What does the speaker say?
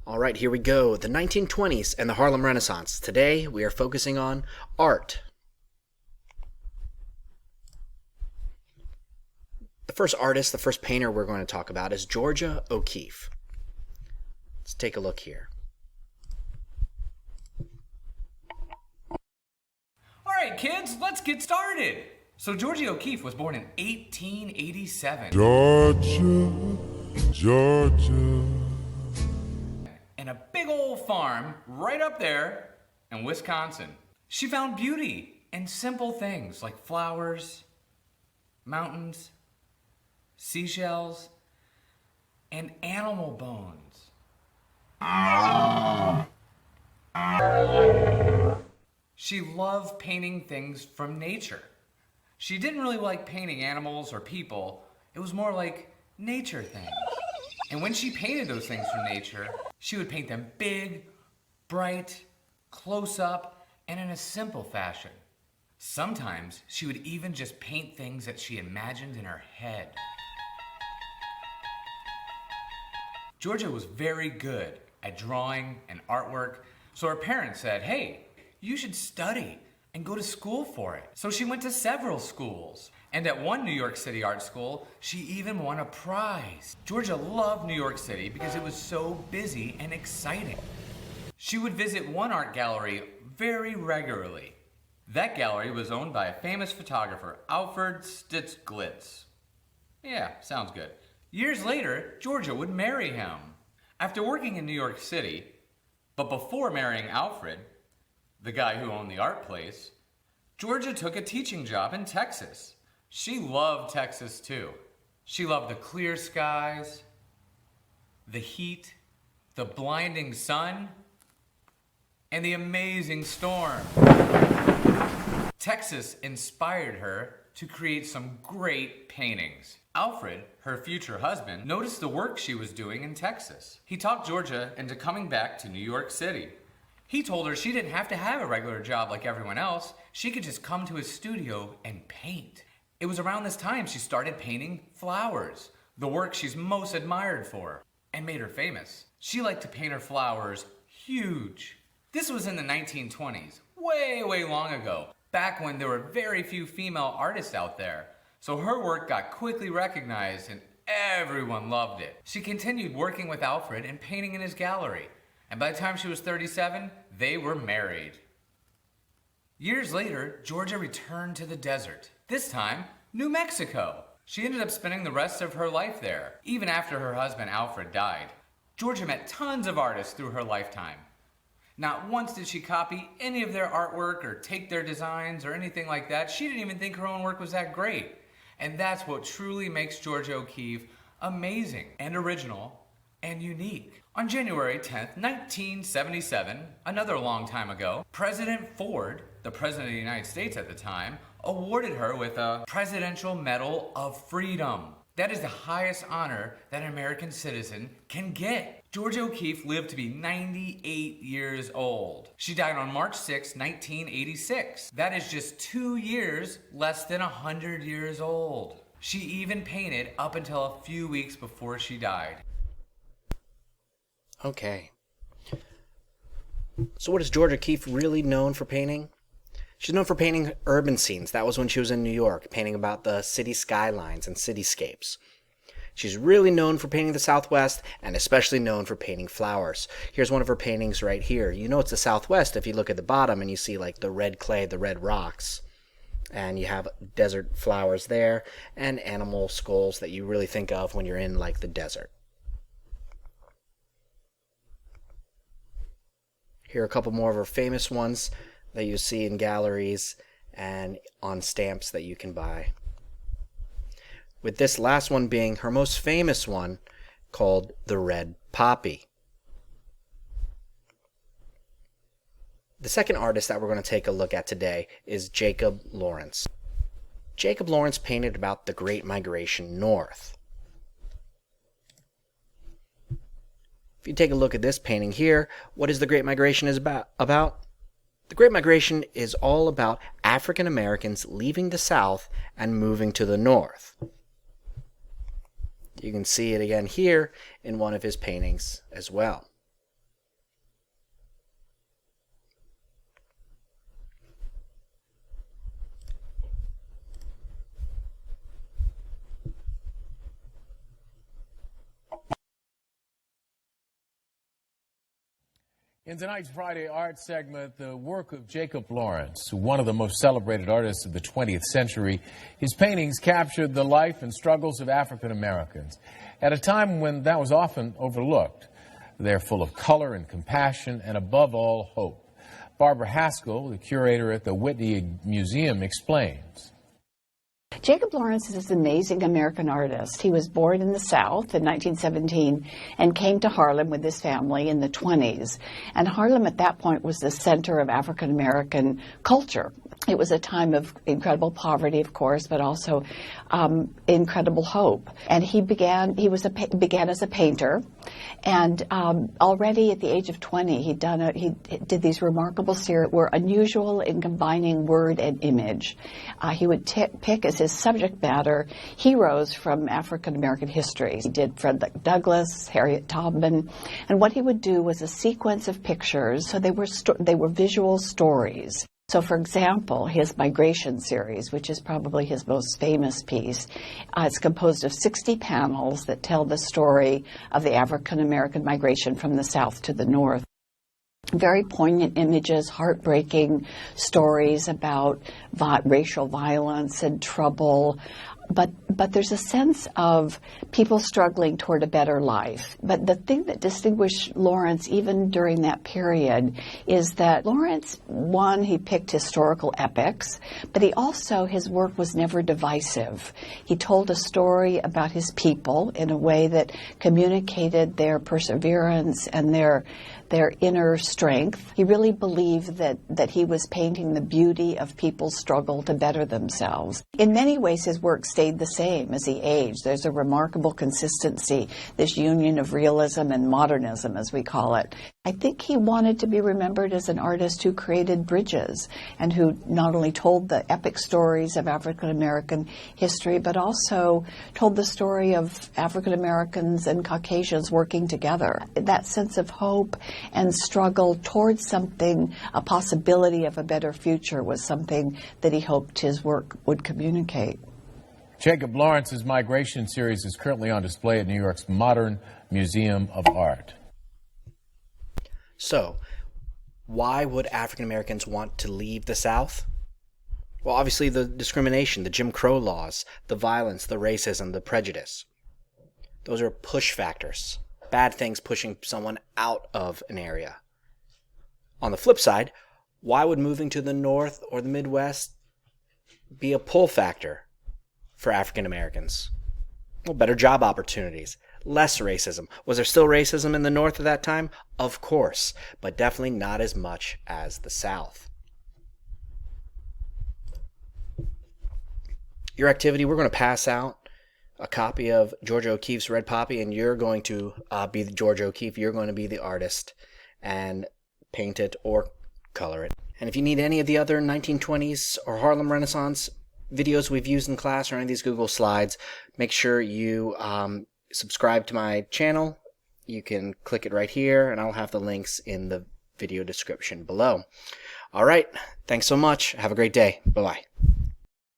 All right, here we go. The 1920s and the Harlem Renaissance. Today, we are focusing on art. The first artist, the first painter we're going to talk about is Georgia O'Keeffe. Let's take a look here. All right, kids, let's get started. So Georgie O'Keeffe was born in 1887. Georgia. In a big old farm right up there in Wisconsin. She found beauty in simple things like flowers, mountains, seashells, and animal bones. She loved painting things from nature. She didn't really like painting animals or people. It was more like nature things. And when she painted those things from nature, she would paint them big, bright, close up, and in a simple fashion. Sometimes she would even just paint things that she imagined in her head. Georgia was very good at drawing and artwork, so her parents said, "Hey, you should study and go to school for it." So she went to several schools. And at one New York City art school, she even won a prize. Georgia loved New York City because it was so busy and exciting. She would visit one art gallery very regularly. That gallery was owned by a famous photographer, Alfred Stieglitz. Yeah, sounds good. Years later, Georgia would marry him. After working in New York City, but before marrying Alfred, the guy who owned the art place, Georgia took a teaching job in Texas. She loved Texas too. She loved the clear skies, the heat, the blinding sun, and the amazing storm. Texas inspired her to create some great paintings. Alfred, her future husband, noticed the work she was doing in Texas. He talked Georgia into coming back to New York City. He told her she didn't have to have a regular job like everyone else. She could just come to his studio and paint. It was around this time she started painting flowers, the work she's most admired for, and made her famous. She liked to paint her flowers huge. This was in the 1920s, way long ago, back when there were very few female artists out there. So her work got quickly recognized and everyone loved it. She continued working with Alfred and painting in his gallery. And by the time she was 37, they were married. Years later, Georgia returned to the desert. This time, New Mexico. She ended up spending the rest of her life there, even after her husband Alfred died. Georgia met tons of artists through her lifetime. Not once did she copy any of their artwork or take their designs or anything like that. She didn't even think her own work was that great. And that's what truly makes Georgia O'Keeffe amazing and original and unique. On January 10th, 1977, another long time ago, President Ford, the President of the United States at the time, awarded her with a Presidential Medal of Freedom. That is the highest honor that an American citizen can get. Georgia O'Keeffe lived to be 98 years old. She died on March 6, 1986. That is just 2 years less than 100 years old. She even painted up until a few weeks before she died. Okay. So what is Georgia O'Keeffe really known for painting? She's known for painting urban scenes. That was when she was in New York, painting about the city skylines and cityscapes. She's really known for painting the Southwest, and especially known for painting flowers. Here's one of her paintings right here. You know it's the Southwest if you look at the bottom and you see like the red clay, the red rocks. And you have desert flowers there, and animal skulls that you really think of when you're in like the desert. Here are a couple more of her famous ones that you see in galleries and on stamps that you can buy. With this last one being her most famous one, called The Red Poppy. The second artist that we're going to take a look at today is Jacob Lawrence. Jacob Lawrence painted about the Great Migration North. If you take a look at this painting here, what is the Great Migration is about? The Great Migration is all about African Americans leaving the South and moving to the North. You can see it again here in one of his paintings as well. In tonight's Friday Art segment, the work of Jacob Lawrence, one of the most celebrated artists of the 20th century. His paintings captured the life and struggles of African Americans at a time when that was often overlooked. They're full of color and compassion and, above all, hope. Barbara Haskell, the curator at the Whitney Museum, explains. Jacob Lawrence is an amazing American artist. He was born in the South in 1917 and came to Harlem with his family in the 20s. And Harlem at that point was the center of African American culture. It was a time of incredible poverty, of course, but also incredible hope. And he began as a painter, and already at the age of 20, he did these remarkable series, were unusual in combining word and image. He would pick as his subject matter heroes from African American history. He did Frederick Douglass, Harriet Tubman, and what he would do was a sequence of pictures. So they were visual stories. So, for example, his Migration series, which is probably his most famous piece, it's composed of 60 panels that tell the story of the African American migration from the South to the North. Very poignant images, heartbreaking stories about racial violence and trouble. But there's a sense of people struggling toward a better life. But the thing that distinguished Lawrence even during that period is that Lawrence, one, he picked historical epics, but his work was never divisive. He told a story about his people in a way that communicated their perseverance and their inner strength. He really believed that he was painting the beauty of people's struggle to better themselves. In many ways, his work stayed the same as he aged. There's a remarkable consistency, this union of realism and modernism, as we call it. I think he wanted to be remembered as an artist who created bridges and who not only told the epic stories of African American history, but also told the story of African Americans and Caucasians working together. That sense of hope and struggle towards something, a possibility of a better future, was something that he hoped his work would communicate. Jacob Lawrence's Migration series is currently on display at New York's Modern Museum of Art. So, why would African Americans want to leave the South? Well, obviously the discrimination, the Jim Crow laws, the violence, the racism, the prejudice. Those are push factors. Bad things pushing someone out of an area. On the flip side, why would moving to the North or the Midwest be a pull factor for African Americans? Well, better job opportunities, less racism. Was there still racism in the North at that time? Of course, but definitely not as much as the South. Your activity, we're going to pass out a copy of George O'Keeffe's Red Poppy, and you're going to be the George O'Keeffe. You're going to be the artist and paint it or color it. And if you need any of the other 1920s or Harlem Renaissance videos we've used in class or any of these Google Slides, make sure you subscribe to my channel. You can click it right here, and I'll have the links in the video description below. All right. Thanks so much. Have a great day. Bye-bye.